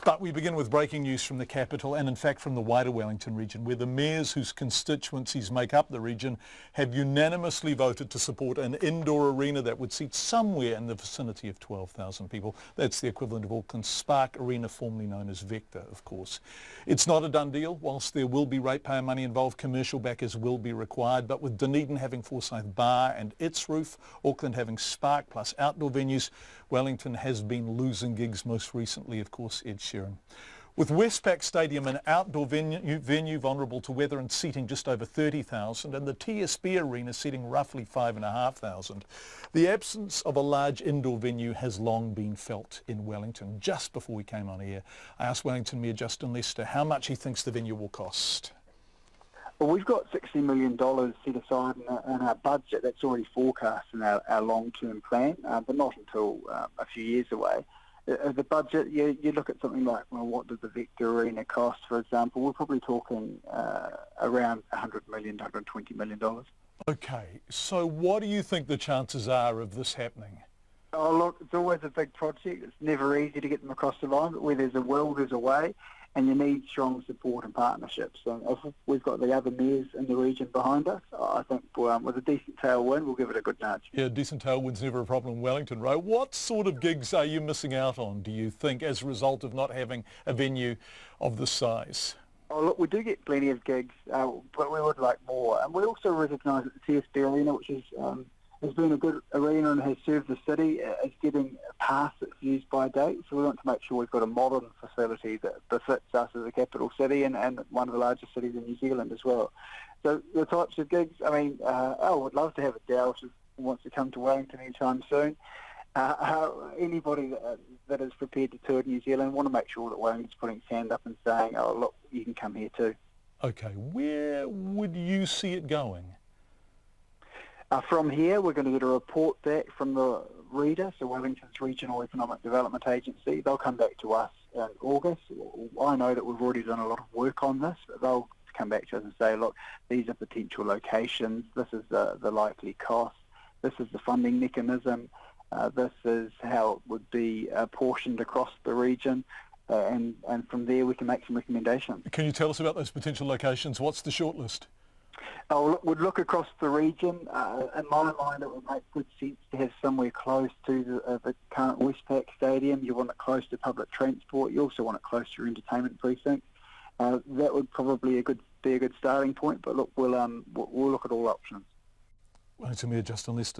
But we begin with breaking news from the capital and in fact from the wider Wellington region, where the mayors whose constituencies make up the region have unanimously voted to support an indoor arena that would seat somewhere in the vicinity of 12,000 people. That's the equivalent of Auckland's Spark Arena, formerly known as Vector, of course. It's not a done deal. Whilst there will be ratepayer money involved, commercial backers will be required. But with Dunedin having Forsyth Bar and its roof, Auckland having Spark plus outdoor venues, Wellington has been losing gigs, most recently, of course, Ed Sheeran. With Westpac Stadium, an outdoor venue vulnerable to weather and seating just over 30,000, and the TSB Arena seating roughly 5,500, the absence of a large indoor venue has long been felt in Wellington. Just before we came on air, I asked Wellington Mayor Justin Lester how much he thinks the venue will cost. Well, we've got $60 million set aside in our budget. That's already forecast in our long-term plan, but not until a few years away. The budget, you look at something like, well, what does the Vector Arena cost, for example? We're probably talking around $100 million, $120 million. Okay, so what do you think the chances are of this happening? Oh, look, it's always a big project. It's never easy to get them across the line, but where there's a will, there's a way. And you need strong support and partnerships. And if we've got the other mayors in the region behind us, I think with a decent tailwind, we'll give it a good nudge. Yeah, decent tailwind's never a problem in Wellington, right? What sort of gigs are you missing out on, do you think, as a result of not having a venue of this size? Oh, look, we do get plenty of gigs, but we would like more. And we also recognise that the TSB Arena, which is has been a good arena and has served the city, is getting past its use-by date. So we want to make sure we've got a modern facility that befits us as a capital city and one of the largest cities in New Zealand as well. So the types of gigs, I mean, I would love to have a Dow who wants to come to Wellington anytime soon. Anybody that is prepared to tour New Zealand, want to make sure that Wellington's putting its hand up and saying, oh, look, you can come here too. Okay, where would you see it going? From here, we're going to get a report back from the REDA, so Wellington's Regional Economic Development Agency. They'll come back to us in August. I know that we've already done a lot of work on this, but they'll come back to us and say, look, these are potential locations, this is the likely cost, this is the funding mechanism, this is how it would be apportioned across the region, and from there we can make some recommendations. Can you tell us about those potential locations? What's the shortlist? We'd look across the region. In my mind, it would make good sense to have somewhere close to the current Westpac Stadium. You want it close to public transport. You also want it close to your entertainment precinct. That would probably be a good starting point. But look, we'll look at all options. Wellington Mayor Justin Lester.